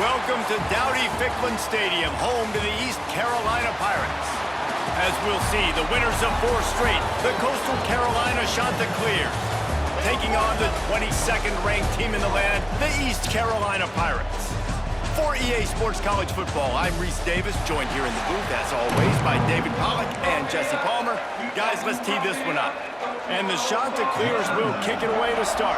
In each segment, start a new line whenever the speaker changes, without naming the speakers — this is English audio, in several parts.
Welcome to Dowdy-Ficklen Stadium, home to the East Carolina Pirates. As we'll see, the winners of 4 straight, the Coastal Carolina Chanticleers, taking on the 22nd ranked team in the land, the East Carolina Pirates. For EA Sports College Football, I'm Reese Davis, joined here in the booth, as always, by David Pollack and Jesse Palmer. Guys, let's tee this one up. And the Chanticleers will kick it away to start.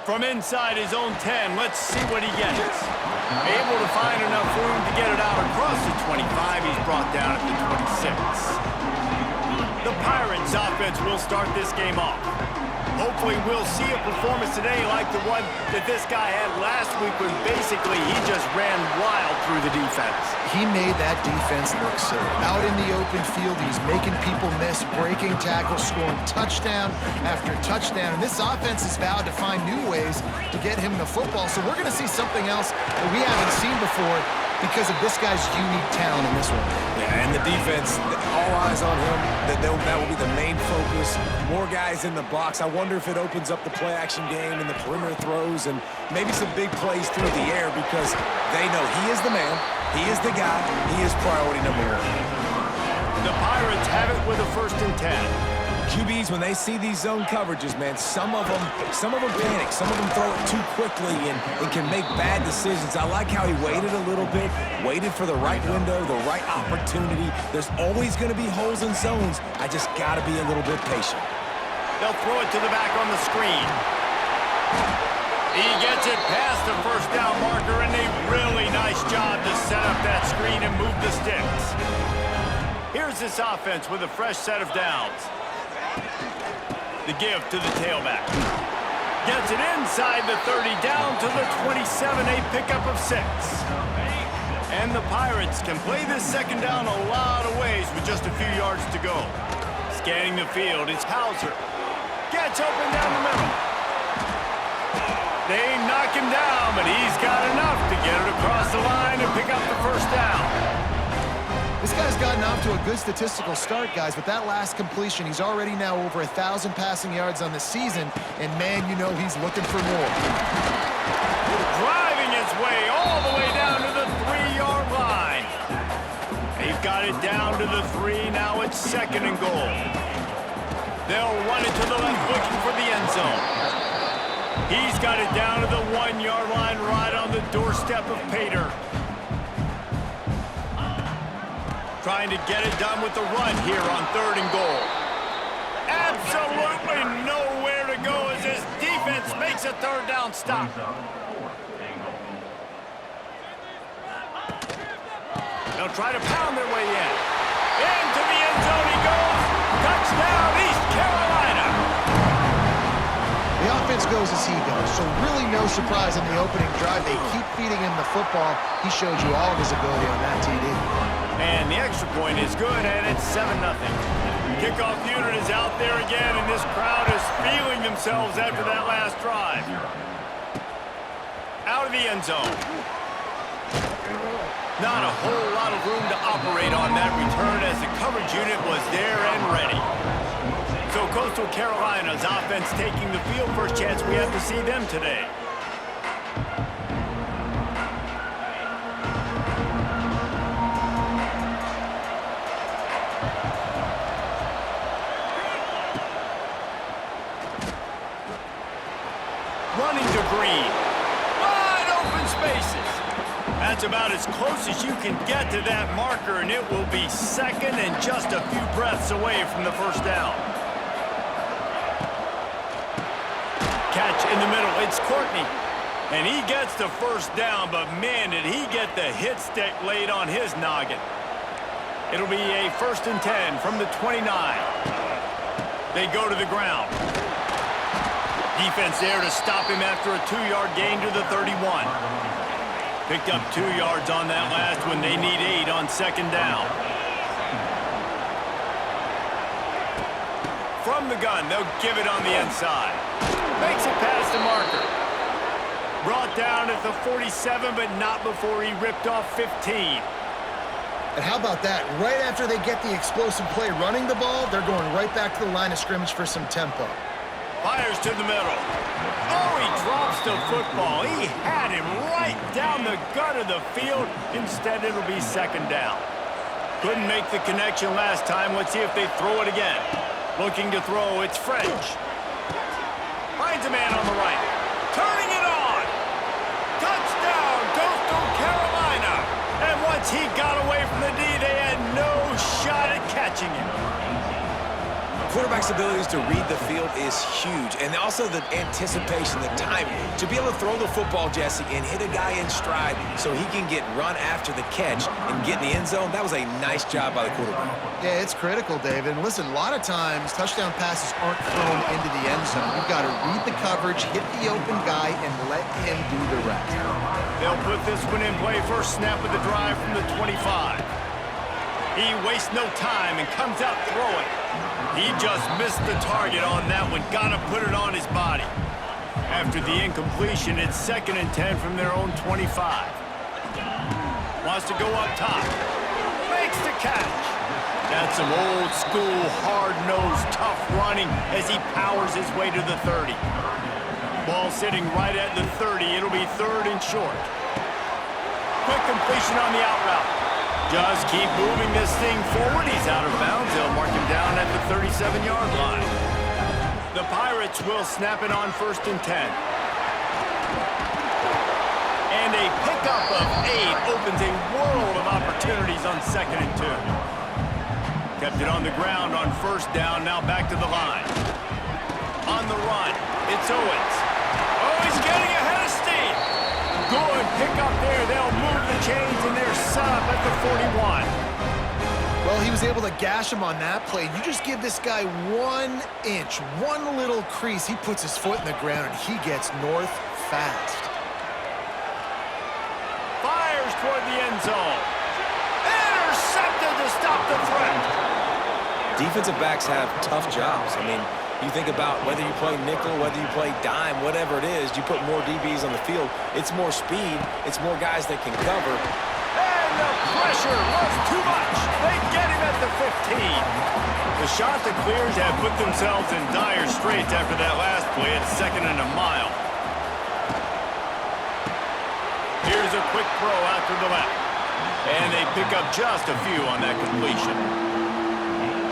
From inside his own 10, let's see what he gets. Able to find enough room to get it out across the 25. He's brought down at the 26. The Pirates offense will start this game off. Hopefully we'll see a performance today like the one that this guy had last week when basically he just ran wild through the defense.
He made that defense look silly. Out in the open field, he's making people miss, breaking tackles, scoring touchdown after touchdown. And this offense has vowed to find new ways to get him the football. So we're going to see something else that we haven't seen before because of this guy's unique talent in this one.
Yeah, and the defense, all eyes on him. That will be the main focus. More guys in the box. I wonder if it opens up the play-action game and the perimeter throws and maybe some big plays through the air because they know he is the man, he is the guy, he is priority number 1.
The Pirates have it with a 1st and 10.
QBs, when they see these zone coverages, man, some of them panic. Some of them throw it too quickly and can make bad decisions. I like how he waited a little bit, waited for the right window, the right opportunity. There's always going to be holes in zones. I just got to be a little bit patient.
They'll throw it to the back on the screen. He gets it past the 1st down marker, and a really nice job to set up that screen and move the sticks. Here's this offense with a fresh set of downs. The give to the tailback. Gets it inside the 30, down to the 27, a pickup of 6. And the Pirates can play this 2nd down a lot of ways with just a few yards to go. Scanning the field, it's Hauser. Gets open down the middle. They knock him down, but he's got enough to get it across the line and pick up the 1st down.
This guy's gotten off to a good statistical start, guys, but that last completion, he's already now over 1,000 passing yards on the season, and man, you know he's looking for more.
Driving his way all the way down to the 3-yard line. They've got it down to the 3, now it's 2nd and goal. They'll run it to the left, looking for the end zone. He's got it down to the 1-yard line, right on the doorstep of Pater. Trying to get it done with the run here on 3rd and goal. Absolutely nowhere to go as his defense makes a 3rd down stop. They'll try to pound their way in. Into the end zone he goes. Touchdown, East Carolina.
The offense goes as he goes, so really no surprise in the opening drive. They keep feeding him the football. He showed you all of his ability on that TD.
And the extra point is good, and it's 7-0. Kickoff unit is out there again, and this crowd is feeling themselves after that last drive. Out of the end zone. Not a whole lot of room to operate on that return as the coverage unit was there and ready. So Coastal Carolina's offense taking the field. First chance we have to see them today. Running to Green. Wide open spaces. That's about as close as you can get to that marker, and it will be 2nd and just a few breaths away from the 1st down. Catch in the middle. It's Courtney. And he gets the 1st down, but man, did he get the hit stick laid on his noggin. It'll be a 1st and 10 from the 29. They go to the ground. Defense there to stop him after a 2-yard gain to the 31. Picked up 2 yards on that last one. They need 8 on 2nd down. From the gun, they'll give it on the inside. Makes it past the marker. Brought down at the 47, but not before he ripped off 15.
And how about that? Right after they get the explosive play running the ball, they're going right back to the line of scrimmage for some tempo.
Fires to the middle. Oh, he drops the football. He had him right down the gut of the field. Instead, it'll be second down. Couldn't make the connection last time. Let's see if they throw it again. Looking to throw, it's French. Finds a man on the right. Turning it on. Touchdown, Coastal Carolina. And once he got away from the D, they had no shot at catching him.
Quarterback's abilities to read the field is huge, and also the anticipation, the timing. To be able to throw the football, Jesse, and hit a guy in stride so he can get run after the catch and get in the end zone, that was a nice job by the quarterback.
Yeah, it's critical, David. And listen, a lot of times, touchdown passes aren't thrown into the end zone. You've got to read the coverage, hit the open guy, and let him do the rest.
They'll put this one in play. First snap of the drive from the 25. He wastes no time and comes out throwing. He just missed the target on that one. Got to put it on his body. After the incompletion, it's 2nd and 10 from their own 25. Wants to go up top. Makes the catch. That's some old school, hard-nosed, tough running as he powers his way to the 30. Ball sitting right at the 30. It'll be 3rd and short. Quick completion on the out route. Just keep moving this thing forward. He's out of bounds. They'll mark him down at the 37-yard line. The Pirates will snap it on 1st and 10. And a pickup of 8 opens a world of opportunities on 2nd and 2. Kept it on the ground on 1st down. Now back to the line. On the run, it's Owens. Oh, he's getting ahead of steam. Good pick up there. They'll move the chains, and they're set up at the 41.
Well, he was able to gash him on that play. You just give this guy 1 inch, one little crease. He puts his foot in the ground, and he gets north fast.
Fires toward the end zone. Intercepted to stop the threat.
Defensive backs have tough jobs. I mean, you think about whether you play nickel, whether you play dime, whatever it is, you put more DBs on the field. It's more speed. It's more guys that can cover.
And the pressure was too much. They get him at the 15. The Chanticleers have put themselves in dire straits after that last play. It's 2nd and a mile. Here's a quick throw out to the left. And they pick up just a few on that completion.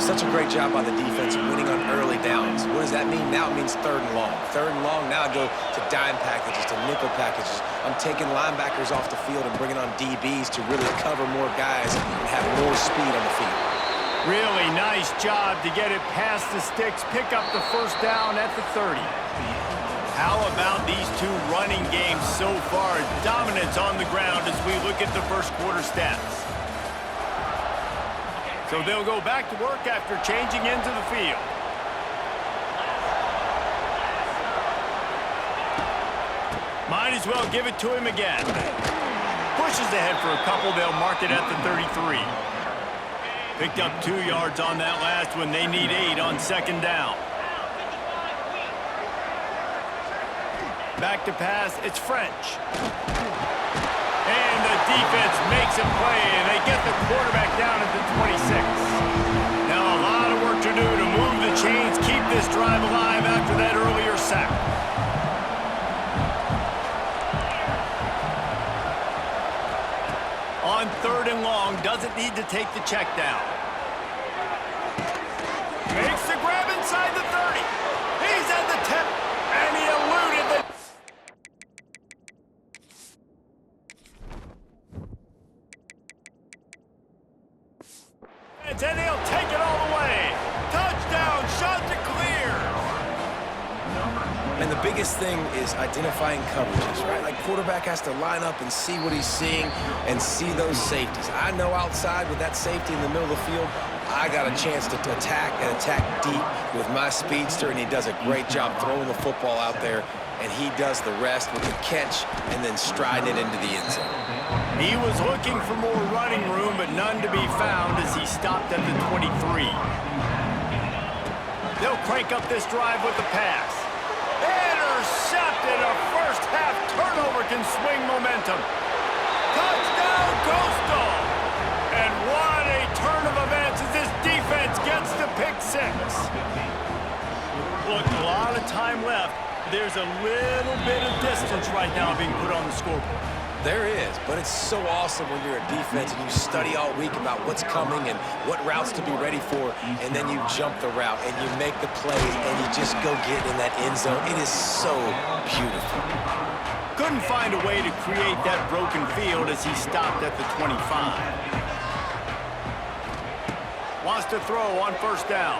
Such a great job by the defense winning on early downs. What does that mean? Now it means 3rd and long. 3rd and long, now I go to dime packages, to nickel packages. I'm taking linebackers off the field and bringing on DBs to really cover more guys and have more speed on the field.
Really nice job to get it past the sticks, pick up the 1st down at the 30. How about these two running games so far? Dominance on the ground as we look at the 1st quarter stats. So they'll go back to work after changing into the field. Might as well give it to him again. Pushes ahead for a couple. They'll mark it at the 33. Picked up 2 yards on that last one. They need 8 on 2nd down. Back to pass. It's French. And the defense makes a play, and they get the quarterback down at the 26. Now a lot of work to do to move the chains, keep this drive alive after that earlier sack. On 3rd and long, doesn't need to take the check down. Makes the grab inside the 30. He's at the 10, and he eluded the... And he'll take it all the way. Touchdown, Chanticleers.
And the biggest thing is identifying coverages, right? Like quarterback has to line up and see what he's seeing and see those safeties. I know outside with that safety in the middle of the field, I got a chance to attack and attack deep with my speedster, and he does a great job throwing the football out there, and he does the rest with the catch and then striding it into the end zone.
He was looking for more running room, but none to be found as he stopped at the 23. They'll crank up this drive with the pass. Intercepted. A first-half turnover can swing momentum. Touchdown, Coastal! And what a turn of events as this defense gets the pick 6. Look, a lot of time left. There's a little bit of distance right now being put on the scoreboard.
There is, but it's so awesome when you're a defense and you study all week about what's coming and what routes to be ready for, and then you jump the route and you make the plays and you just go get in that end zone. It is so beautiful.
Couldn't find a way to create that broken field as he stopped at the 25. Wants to throw on first down.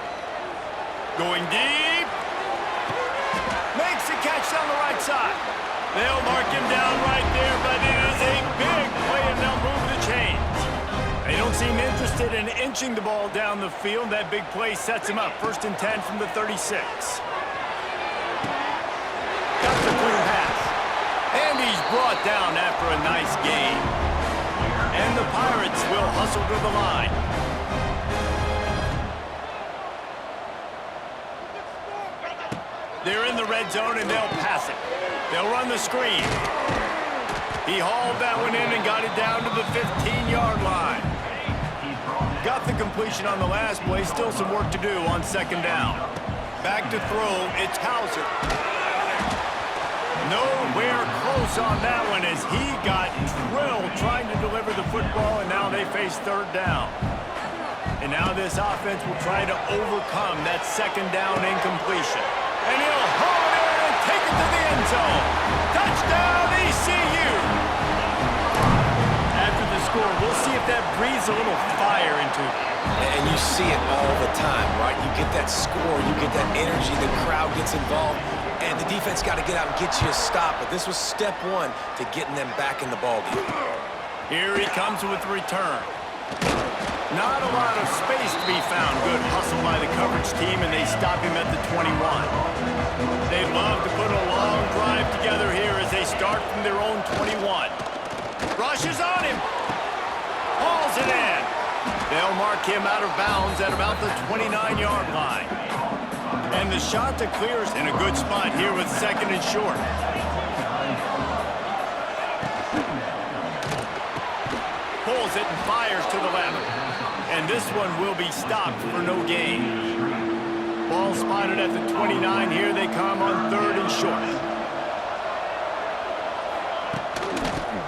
Going deep. Makes the catch down the right side. They'll mark him down right there, but it is a big play, and they'll move the chains. They don't seem interested in inching the ball down the field. That big play sets him up. 1st and 10 from the 36. Got the quick pass. And he's brought down after a nice gain. And the Pirates will hustle to the line. They're in the red zone, and they'll pass it. They'll run the screen. He hauled that one in and got it down to the 15-yard line. Got the completion on the last play. Still some work to do on 2nd down. Back to throw. It's Hauser. Nowhere close on that one as he got drilled trying to deliver the football, and now they face 3rd down. And now this offense will try to overcome that 2nd down incompletion. And he'll haul it in and take it to the end zone. Touchdown, ECU! After the score, we'll see if that breathes a little fire into it.
And you see it all the time, right? You get that score, you get that energy, the crowd gets involved, and the defense got to get out and get you a stop. But this was step 1 to getting them back in the ballgame.
Here he comes with the return. Not a lot of space to be found. Good hustle by the coverage team, and they stop him at the 21. They'd love to put a long drive together here as they start from their own 21. Rushes on him. Hauls it in. They'll mark him out of bounds at about the 29-yard line. And the shot to clears in a good spot here with 2nd and short. Pulls it and fires to the left. And this one will be stopped for no gain. Ball spotted at the 29. Here they come on 3rd and short.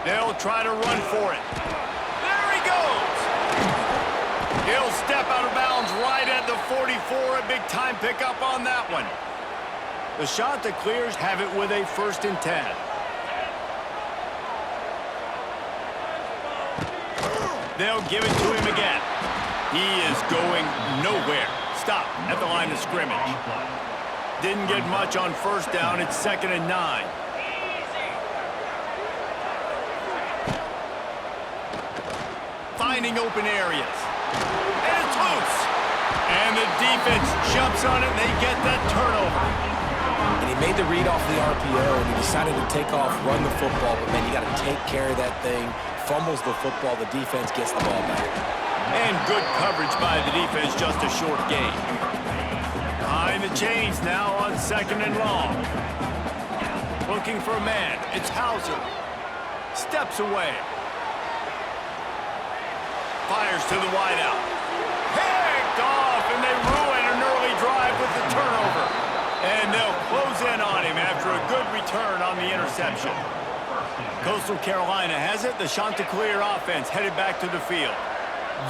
They'll try to run for it. There he goes. He'll step out of bounds right at the 44. A big-time pickup on that one. The shot that clears have it with a 1st and 10. They'll give it to him again. He is going nowhere. Stop at the line of scrimmage. Didn't get much on 1st down. It's 2nd and 9. Finding open areas. And it's loose. And the defense jumps on it, and they get that turnover.
And he made the read off the RPO, and he decided to take off, run the football. But, man, you got to take care of that thing. Fumbles the football. The defense gets the ball back.
And good coverage by the defense, just a short gain. Behind the chains now on 2nd and long. Looking for a man. It's Hauser. Steps away. Fires to the wideout. Picked off, and they ruin an early drive with the turnover. And they'll close in on him after a good return on the interception. Coastal Carolina has it. The Chanticleer offense headed back to the field.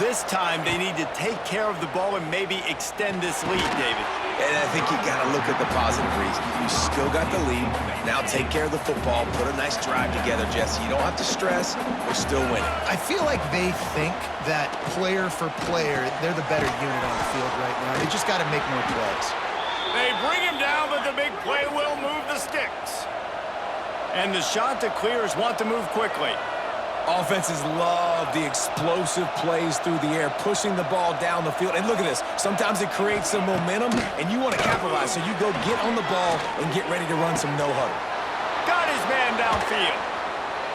This time, they need to take care of the ball and maybe extend this lead, David.
And I think you got to look at the positive reason. You still got the lead. Now take care of the football. Put a nice drive together, Jesse. You don't have to stress. We're still winning.
I feel like they think that player for player, they're the better unit on the field right now. They just got to make more plays.
They bring him down, but the big play will move the sticks. And the Chanticleers want to move quickly.
Offenses love the explosive plays through the air, pushing the ball down the field. And look at this. Sometimes it creates some momentum, and you want to capitalize. So you go get on the ball and get ready to run some no-huddle.
Got his man downfield.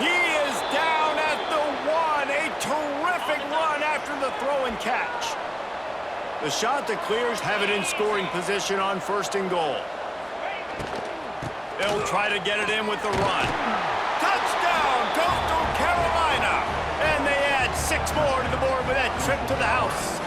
He is down at the 1. A terrific run after the throw and catch. The Chanticleers have it in scoring position on 1st and goal. They'll try to get it in with the run. Touchdown, Coastal Carolina! And they add 6 more to the board with that trip to the house.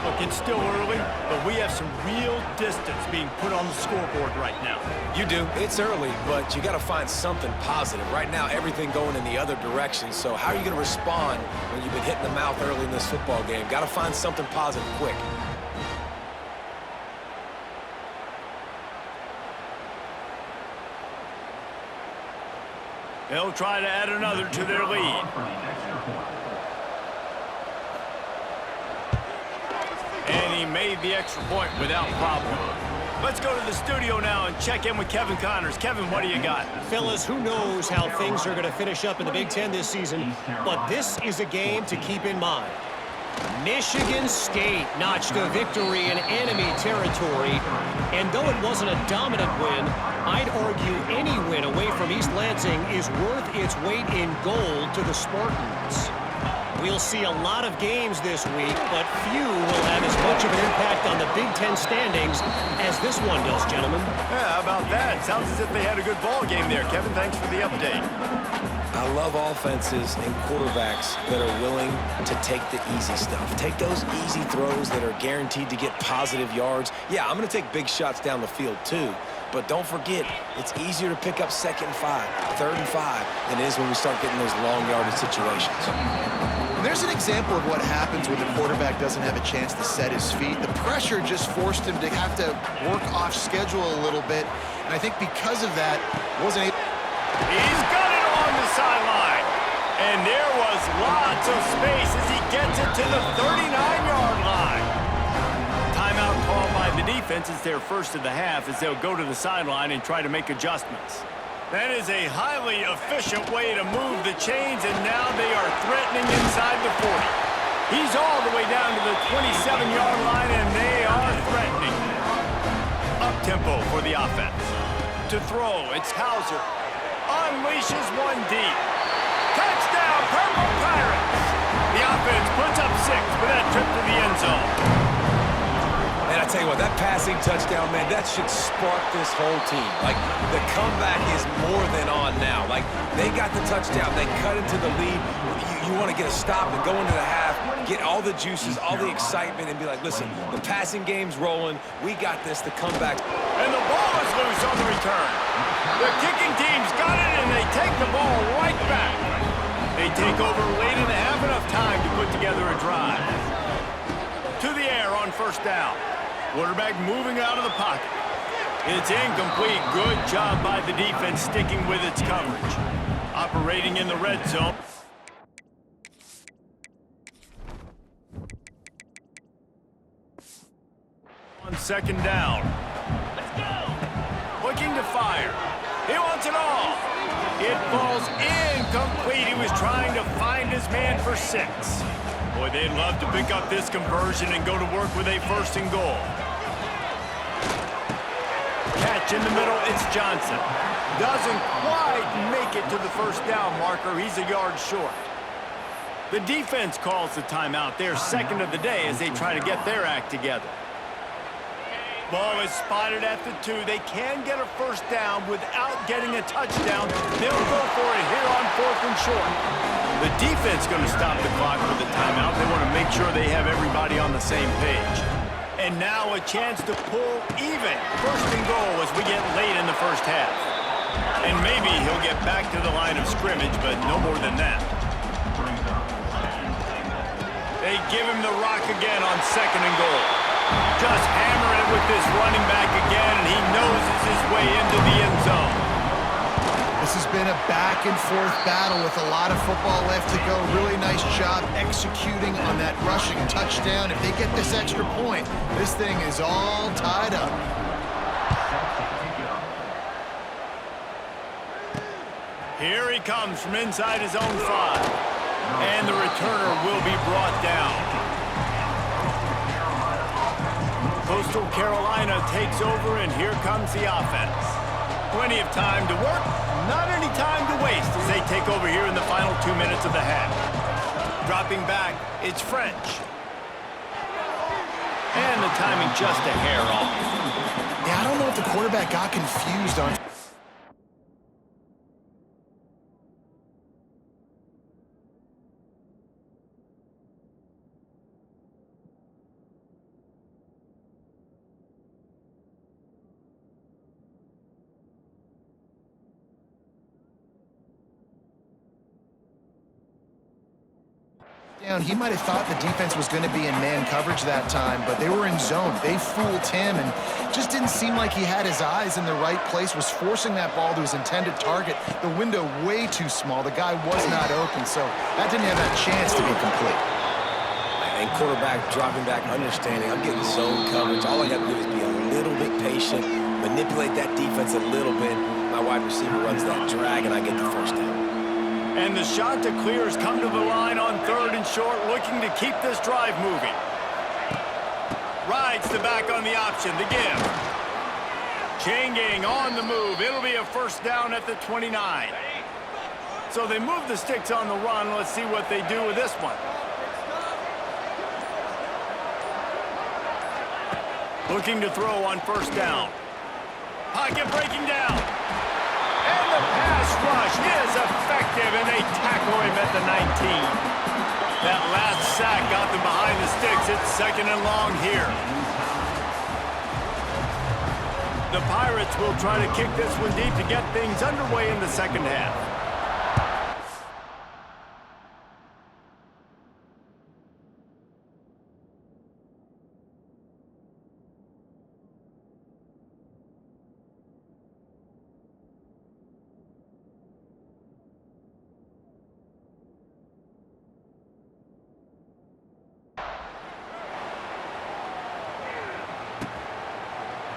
Look, it's still early, but we have some real distance being put on the scoreboard right now.
You do. It's early, but you got to find something positive. Right now, everything going in the other direction. So how are you going to respond when you've been hit in the mouth early in this football game? Got to find something positive quick.
They'll try to add another to their lead. And he made the extra point without problem. Let's go to the studio now and check in with Kevin Connors. Kevin, what do you got?
Fellas, who knows how things are going to finish up in the Big Ten this season, but this is a game to keep in mind. Michigan State notched a victory in enemy territory, and though it wasn't a dominant win, I'd argue any win away from East Lansing is worth its weight in gold to the Spartans. We'll see a lot of games this week, but few will have as much of an impact on the Big Ten standings as this one does, gentlemen.
Yeah, how about that? Sounds as if they had a good ball game there. Kevin, thanks for the update.
I love offenses and quarterbacks that are willing to take the easy stuff. Take those easy throws that are guaranteed to get positive yards. Yeah, I'm going to take big shots down the field too. But don't forget, it's easier to pick up 2nd and 5, 3rd and 5 than it is when we start getting those long yardage situations.
There's an example of what happens when the quarterback doesn't have a chance to set his feet. The pressure just forced him to have to work off schedule a little bit. And I think because of that, wasn't able.
He's got it on the sideline. And there was lots of space as he gets it to the 39-yard line. Timeout called by the defense. It's their first of the half as they'll go to the sideline and try to make adjustments. That is a highly efficient way to move the chains, and now they are threatening inside the 40. He's all the way down to the 27-yard line, and they are threatening. Up-tempo for the offense. To throw, it's Hauser. Unleashes one deep. Touchdown, Purple Pirates! The offense puts up 6 with that trip to the end zone.
And I tell you what, that passing touchdown, man, that should spark this whole team. Like, the comeback is more than on now. Like, they got the touchdown. They cut into the lead. You want to get a stop and go into the half, get all the juices, all the excitement, and be like, listen, the passing game's rolling. We got this, the comeback.
And the ball is loose on the return. The kicking team's got it, and they take the ball right back. They take over late in the half, enough time to put together a drive. To the air on 1st down. Quarterback moving out of the pocket. It's incomplete. Good job by the defense sticking with its coverage. Operating in the red zone. On 2nd down. Let's go. Looking to fire. He wants it all. It falls incomplete. He was trying to find his man for 6. Boy, they'd love to pick up this conversion and go to work with a 1st and goal. Catch in the middle, it's Johnson. Doesn't quite make it to the 1st down marker. He's a yard short. The defense calls the timeout. They're 2nd of the day as they try to get their act together. Ball is spotted at the 2. They can get a 1st down without getting a touchdown. They'll go for it here on 4th and short. The defense going to stop the clock with the timeout. They want to make sure they have everybody on the same page. And now a chance to pull even 1st and goal as we get late in the 1st half. And maybe he'll get back to the line of scrimmage, but no more than that. They give him the rock again on 2nd and goal. Just hammering it with this running back again, and he noses his way into the end zone.
This has been a back-and-forth battle with a lot of football left to go. Really nice job executing on that rushing touchdown. If they get this extra point, this thing is all tied up.
Here he comes from inside his own 5. And the returner will be brought down. Coastal Carolina takes over, and here comes the offense. Plenty of time to work, not any time to waste as they take over here in the final 2 minutes of the half. Dropping back, it's French. And the timing just a hair off.
Yeah, I don't know if the quarterback got confused on... He might have thought the defense was going to be in man coverage that time, but they were in zone. They fooled him and just didn't seem like he had his eyes in the right place, was forcing that ball to his intended target. The window way too small. The guy was not open, so that didn't have that chance to be complete.
And quarterback dropping back, understanding I'm getting zone coverage. All I got to do is be a little bit patient, manipulate that defense a little bit. My wide receiver runs that drag, and I get the first down.
And the Chanticleers come to the line on 3rd and short, looking to keep this drive moving. Rides the back on the option, the give. Changing on the move. It'll be a first down at the 29. So they move the sticks on the run. Let's see what they do with this one. Looking to throw on first down. Pocket breaking down. And the pass rush is effective, and they tackle him at the 19. That last sack got them behind the sticks. It's 2nd and long here. The Pirates will try to kick this one deep to get things underway in the second half.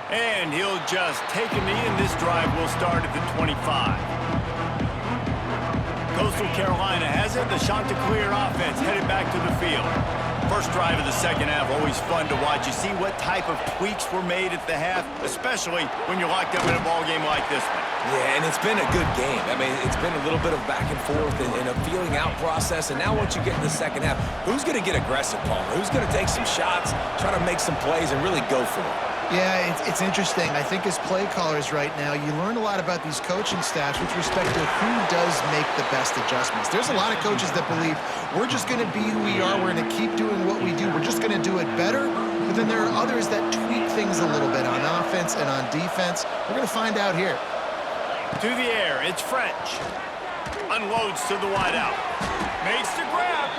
And he'll just take a knee, and this drive will start at the 25. Coastal Carolina has it. The Chanticleer offense headed back to the field. First drive of the second half, always fun to watch. You see what type of tweaks were made at the half, especially when you're locked up in a ball game like this one.
Yeah, and it's been a good game. I mean, it's been a little bit of back and forth and a feeling out process. And now once you get in the second half, who's going to get aggressive, Palmer? Who's going to take some shots, try to make some plays, and really go for it?
Yeah, it's interesting. I think as play callers right now, you learn a lot about these coaching staffs with respect to who does make the best adjustments. There's a lot of coaches that believe we're just going to be who we are. We're going to keep doing what we do. We're just going to do it better. But then there are others that tweak things a little bit on offense and on defense. We're going to find out here.
To the air, it's French. Unloads to the wideout. Makes the grab.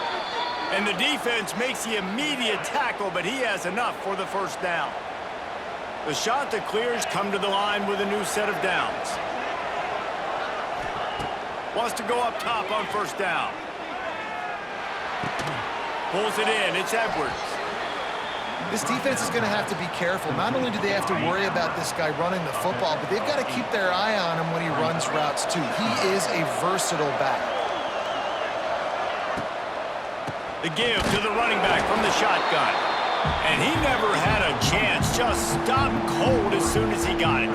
And the defense makes the immediate tackle, but he has enough for the first down. The Chanticleers come to the line with a new set of downs. Wants to go up top on first down. Pulls it in. It's Edwards.
This defense is going to have to be careful. Not only do they have to worry about this guy running the football, but they've got to keep their eye on him when he runs routes too. He is a versatile back.
The give to the running back from the shotgun. And he never had a chance. Just stopped cold as soon as he got it.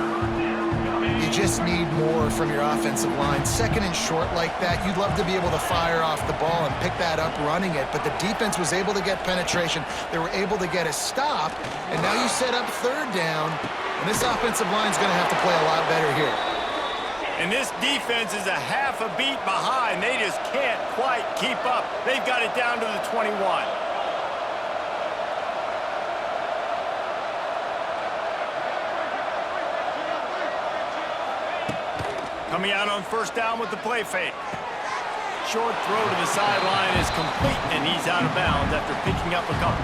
You just need more from your offensive line. 2nd and short like that, you'd love to be able to fire off the ball and pick that up running it. But the defense was able to get penetration. They were able to get a stop. And now you set up 3rd down. And this offensive line is going to have to play a lot better here.
And this defense is a half a beat behind. They just can't quite keep up. They've got it down to the 21. Coming out on first down with the play fake. Short throw to the sideline is complete, and he's out of bounds after picking up a couple.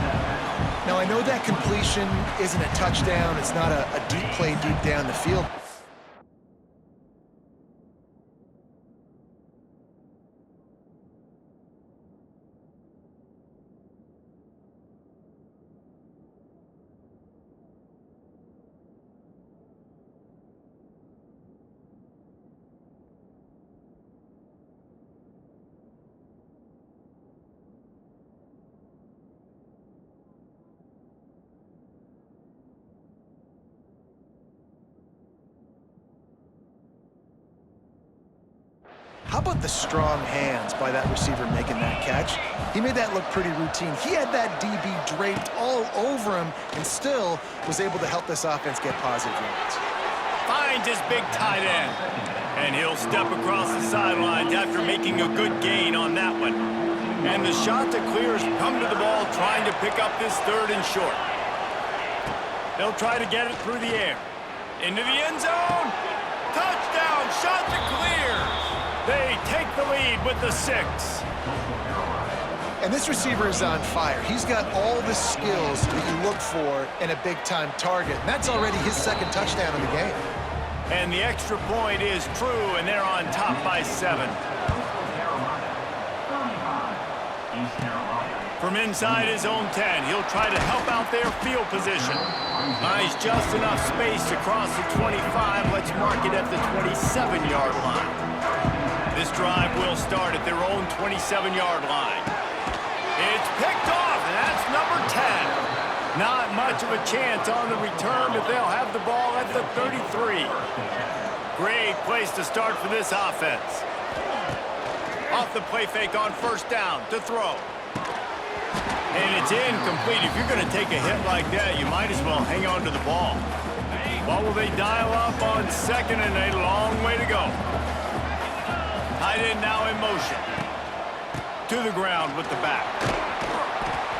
Now, I know that completion isn't a touchdown. It's not a deep play deep down the field. How about the strong hands by that receiver making that catch? He made that look pretty routine. He had that DB draped all over him and still was able to help this offense get positive yards.
Finds his big tight end. And he'll step across the sidelines after making a good gain on that one. And the Chanticleers come to the ball trying to pick up this 3rd and short. They'll try to get it through the air. Into the end zone. Touchdown, Chanticleers! They take the lead with the 6.
And this receiver is on fire. He's got all the skills that you look for in a big-time target. And that's already his second touchdown in the game.
And the extra point is true, and they're on top by 7. From inside his own 10, he'll try to help out their field position. Buys just enough space to cross the 25. Let's mark it at the 27-yard line. This drive will start at their own 27-yard line. It's picked off, and that's number 10. Not much of a chance on the return, but they'll have the ball at the 33. Great place to start for this offense. Off the play fake on first down to throw. And it's incomplete. If you're going to take a hit like that, you might as well hang on to the ball. What will they dial up on second and a long way to go? Tight end now in motion. To the ground with the back.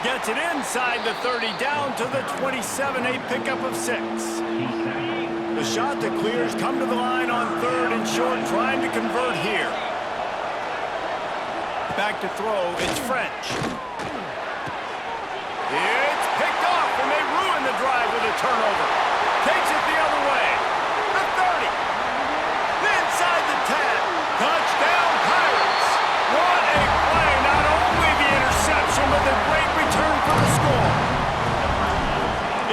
Gets it inside the 30, down to the 27, a pickup of 6. The shot that clears come to the line on third and short, trying to convert here. Back to throw, it's French. It's picked off, and they ruin the drive with a turnover. Takes it the other way. The 30. Inside the 10. Touchdown, Pirates. What a play. Not only the interception, but the great return for the score.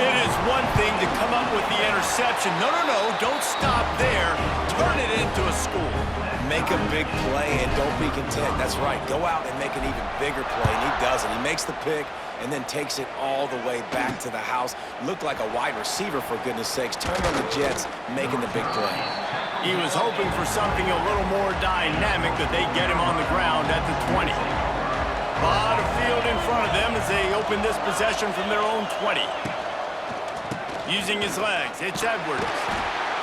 It is one thing to come up with the interception. No, don't stop there. Turn it into a score.
Make a big play and don't be content. That's right. Go out and make an even bigger play, and he does it. He makes the pick and then takes it all the way back to the house. Looked like a wide receiver, for goodness sakes. Turned on the Jets, making the big play.
He was hoping for something a little more dynamic, but they get him on the ground at the 20. A lot of field in front of them as they open this possession from their own 20. Using his legs, it's Edwards.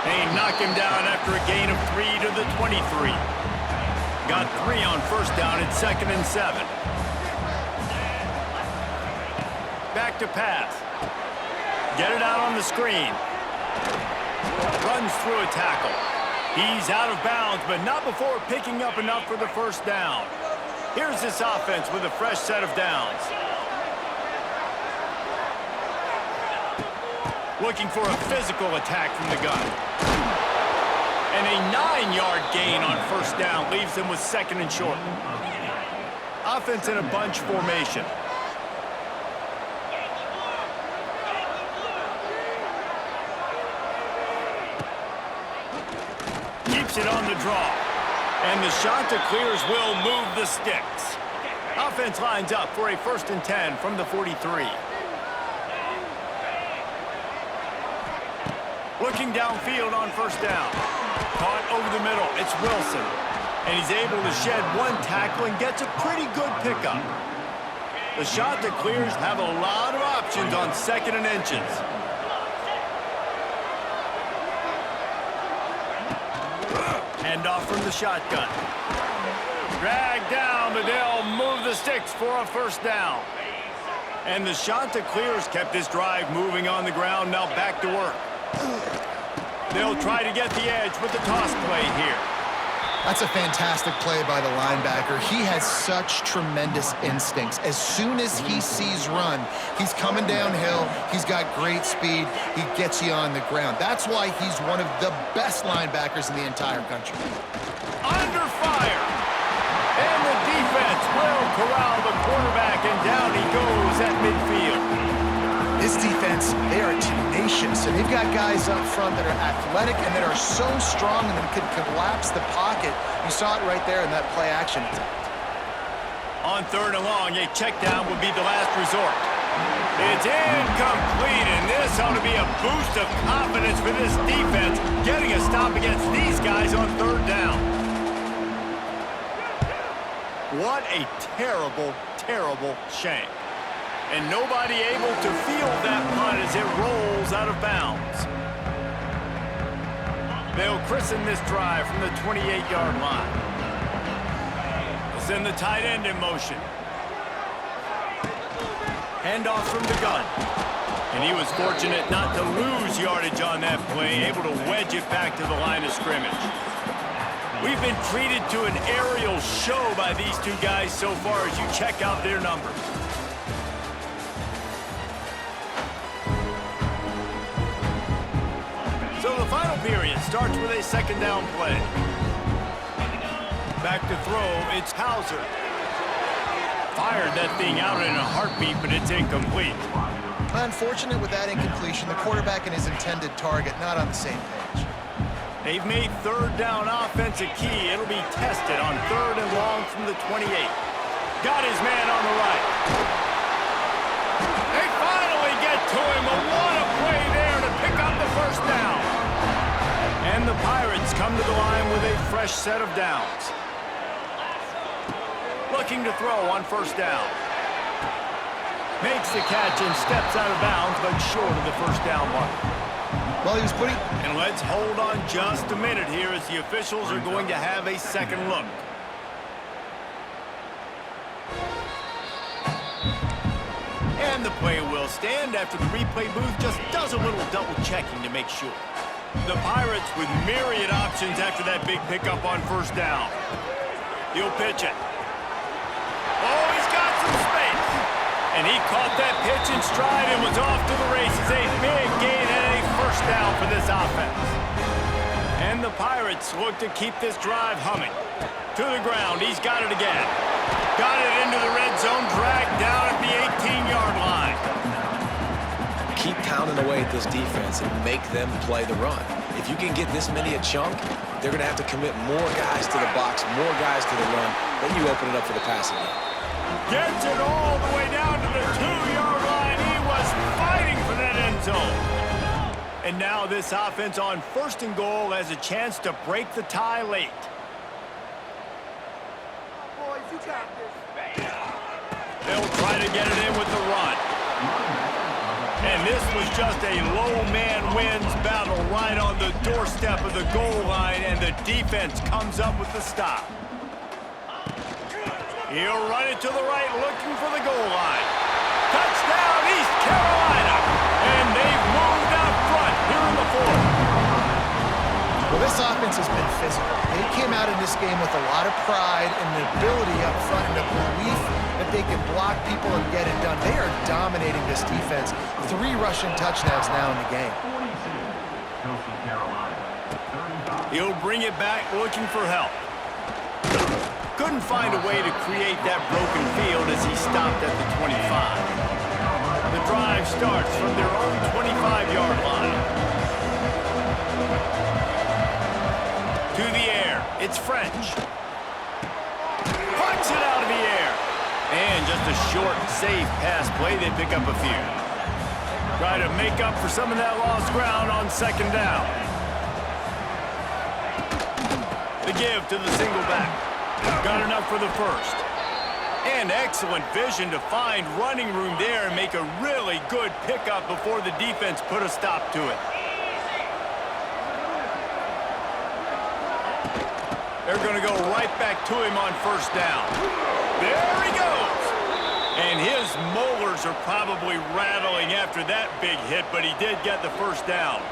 They knock him down after a gain of 3 to the 23. Got 3 on first down at 2nd and 7. Back to pass. Get it out on the screen. Runs through a tackle. He's out of bounds, but not before picking up enough for the first down. Here's this offense with a fresh set of downs. Looking for a physical attack from the gun. And a 9-yard gain on first down leaves them with 2nd and short. Offense in a bunch formation. Keeps it on the draw. And the shot to clears will move the sticks. Offense lines up for a 1st and 10 from the 43. Looking downfield on first down. Caught over the middle. It's Wilson. And he's able to shed one tackle and gets a pretty good pickup. The shot that clears have a lot of options on 2nd and inches. Hand off from the shotgun. Dragged down, but they'll move the sticks for a first down. And the shot that clears kept this drive moving on the ground. Now back to work. They'll try to get the edge with the toss play here.
That's a fantastic play by the linebacker. He has such tremendous instincts. As soon as he sees run, he's coming downhill. He's got great speed. He gets you on the ground. That's why he's one of the best linebackers in the entire country.
Under fire. And the defense will corral the quarterback, and down he goes at midfield.
This defense, they are tenacious, and they've got guys up front that are athletic and that are so strong and that can collapse the pocket. You saw it right there in that play action attempt.
On 3rd and long, a check down would be the last resort. It's incomplete, and this ought to be a boost of confidence for this defense, getting a stop against these guys on 3rd down. What a terrible, terrible shame. And nobody able to field that punt as it rolls out of bounds. They'll christen this drive from the 28-yard line. They'll send the tight end in motion. Handoff from the gun. And he was fortunate not to lose yardage on that play, able to wedge it back to the line of scrimmage. We've been treated to an aerial show by these two guys so far as you check out their numbers. So the final period starts with a second down play. Back to throw, it's Hauser. Fired that thing out in a heartbeat, but it's incomplete.
Unfortunate with that incompletion. The quarterback and his intended target not on the same page.
They've made third down offense a key. It'll be tested on third and long from the 28. Got his man on the right. They finally get to him. What a play there to pick up the first down. And the Pirates come to the line with a fresh set of downs. Looking to throw on first down. Makes the catch and steps out of bounds, but short of the first down mark.
Well, he was putting...
And let's hold on just a minute here as the officials are going to have a second look. And the play will stand after the replay booth just does a little double checking to make sure. The Pirates with myriad options after that big pickup on first down. He'll pitch it. Oh, he's got some space. And he caught that pitch in stride and was off to the races. A big gain and a first down for this offense. And the Pirates look to keep this drive humming. To the ground, he's got it again. Got it into the red zone, dragged down at the 18-yard line.
Keep pounding away at this defense and make them play the run. If you can get this many a chunk, they're going to have to commit more guys to the box, more guys to the run. Then you open it up for the passing game.
Gets it all the way down to the 2-yard line. He was fighting for that end zone. And now this offense on first and goal has a chance to break the tie late.
Boys, you got this.
They'll try to get it in with the run. And this was just a low man wins battle right on the doorstep of the goal line, and the defense comes up with the stop. He'll run it to the right, looking for the goal line. Touchdown, East Carolina! And they've moved out front here in the fourth.
Well, this offense has been physical. They came out in this game with a lot of pride and the ability up front and the belief that they can block people and get it done. They are dominating this defense. 3 rushing touchdowns now in the game.
He'll bring it back, looking for help. Couldn't find a way to create that broken field as he stopped at the 25. The drive starts from their own 25-yard line. To the air, it's French. Puts it out of the air. And just a short, safe pass play, they pick up a few. Try to make up for some of that lost ground on second down. The give to the single back. Got enough for the first. And excellent vision to find running room there and make a really good pickup before the defense put a stop to it. They're going to go right back to him on first down. There he goes. And his molars are probably rattling after that big hit, but he did get the first down.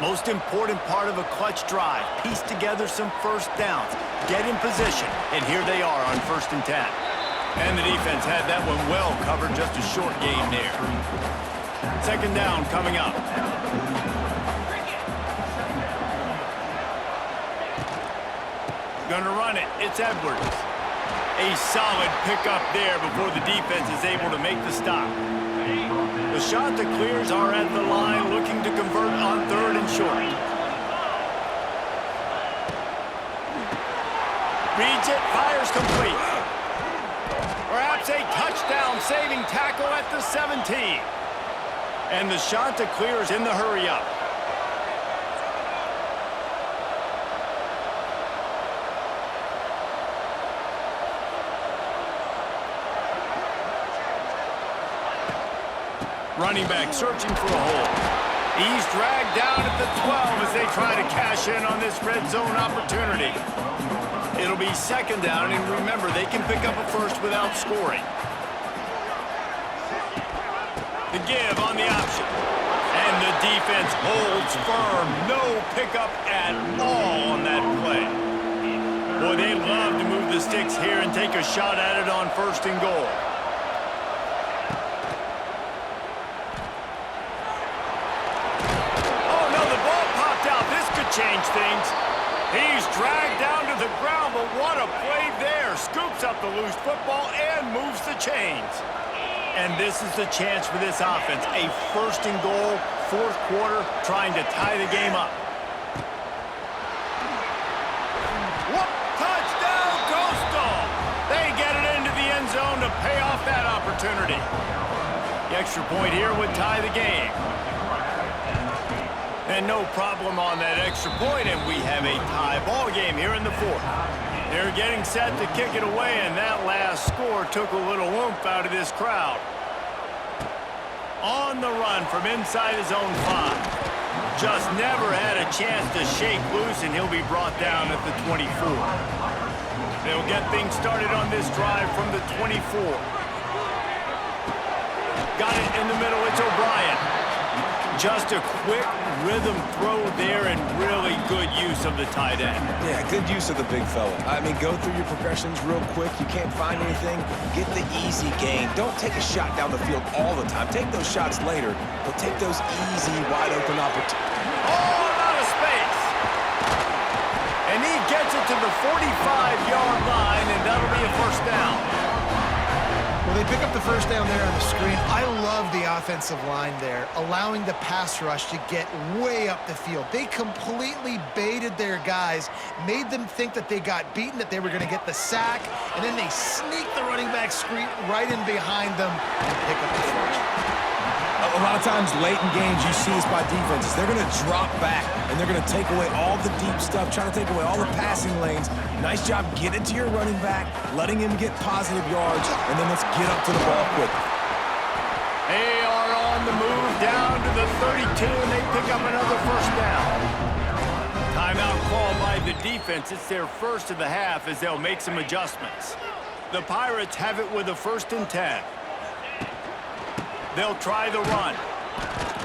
Most important part of a clutch drive, piece together some first downs, get in position, and here they are on 1st and 10. And the defense had that one well covered, just a short gain there. Second down coming up. Gonna run it, it's Edwards. A solid pickup there before the defense is able to make the stop. The Chanticleers are at the line looking to convert on 3rd and short. Reads it, fires complete. Perhaps a touchdown-saving tackle at the 17. And the Chanticleers in the hurry-up. Running back searching for a hole. He's dragged down at the 12 as they try to cash in on this red zone opportunity. It'll be second down, and remember, they can pick up a first without scoring. The give on the option. And the defense holds firm. No pickup at all on that play. Boy, they love to move the sticks here and take a shot at it on 1st and goal. Oh, no, the ball popped out. This could change things. He's dragged down to the ground, but what a play there. Scoops up the loose football and moves the chains. And this is the chance for this offense. A 1st and goal, 4th quarter, trying to tie the game up. Whoop! Touchdown, Coastal! They get it into the end zone to pay off that opportunity. The extra point here would tie the game. And no problem on that extra point, and we have a tie ball game here in the 4th. They're getting set to kick it away, and that last score took a little oomph out of this crowd. On the run from inside his own 5. Just never had a chance to shake loose, and he'll be brought down at the 24. They'll get things started on this drive from the 24. Got it in the middle. It's O'Brien. Just a quick rhythm throw there and really good use of the tight end.
Yeah, good use of the big fella. I mean, go through your progressions real quick. You can't find anything. Get the easy gain. Don't take a shot down the field all the time. Take those shots later, but take those easy, wide-open opportunities.
Oh, out of space. And he gets it to the 45-yard line, and that'll be a 1st down.
Well, they pick up the 1st down there on the screen. I love the offensive line there, allowing the pass rush to get way up the field. They completely baited their guys, made them think that they got beaten, that they were going to get the sack, and then they sneak the running back screen right in behind them and pick up the first.
A lot of times late in games you see this by defenses. They're going to drop back, and they're going to take away all the deep stuff, trying to take away all the passing lanes. Nice job getting to your running back, letting him get positive yards, and then let's get up to the ball quickly.
They are on the move down to the 32, and they pick up another 1st down. Timeout called by the defense. It's their 1st of the half as they'll make some adjustments. The Pirates have it with a 1st and 10. They'll try the run.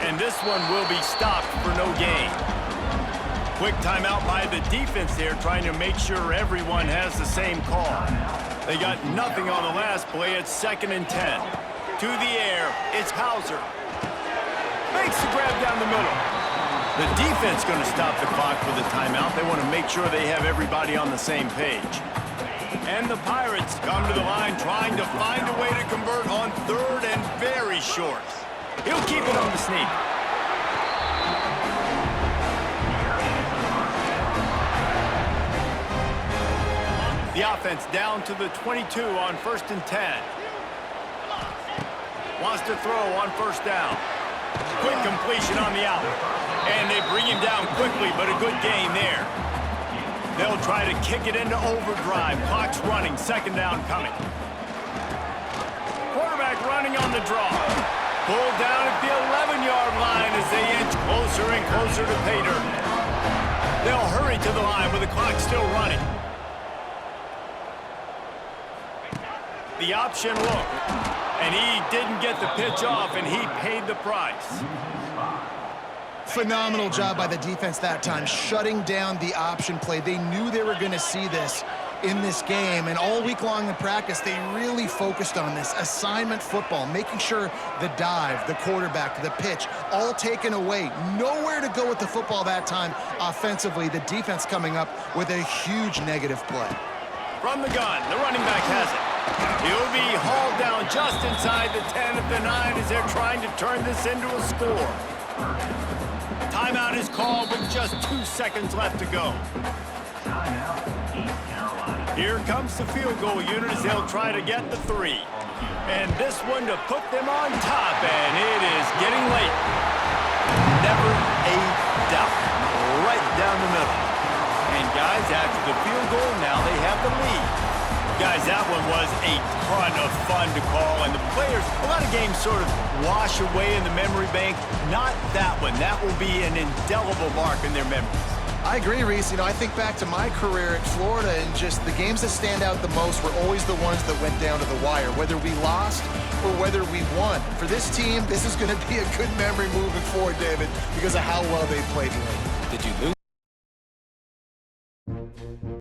And this one will be stopped for no gain. Quick timeout by the defense there, trying to make sure everyone has the same call. They got nothing on the last play. It's 2nd and 10. To the air, it's Hauser. Makes the grab down the middle. The defense going to stop the clock with a timeout. They want to make sure they have everybody on the same page. And the Pirates come to the line trying to find a way to convert on 3rd and very short. He'll keep it on the sneak. The offense down to the 22 on 1st and 10. Wants to throw on 1st down. Quick completion on the out. And they bring him down quickly, but a good gain there. They'll try to kick it into overdrive. Clock's running. 2nd down coming. Quarterback running on the draw. Pulled down at the 11-yard line as they inch closer and closer to pay dirt. They'll hurry to the line with the clock still running. The option look. And he didn't get the pitch off, and he paid the price.
Phenomenal job by the defense that time, shutting down the option play. They knew they were going to see this in this game, and all week long in practice, they really focused on this assignment football, making sure the dive, the quarterback, the pitch, all taken away. Nowhere to go with the football that time offensively. The defense coming up with a huge negative play.
From the gun, the running back has it. He'll be hauled down just inside the 10 of the 9 as they're trying to turn this into a score. Timeout is called with just 2 seconds left to go. Here comes the field goal unit as they'll try to get the 3. And this one to put them on top, and it is getting late. Never a doubt. Right down the middle. And guys, after the field goal, now they have the lead. Guys, that one was a ton of fun to call, and the players, a lot of games sort of wash away in the memory bank. Not that one. That will be an indelible mark in their memories.
I agree, Reese. I think back to my career at Florida, and just the games that stand out the most were always the ones that went down to the wire, whether we lost or whether we won. For this team, this is going to be a good memory moving forward, David, because of how well they played late.
Did you lose?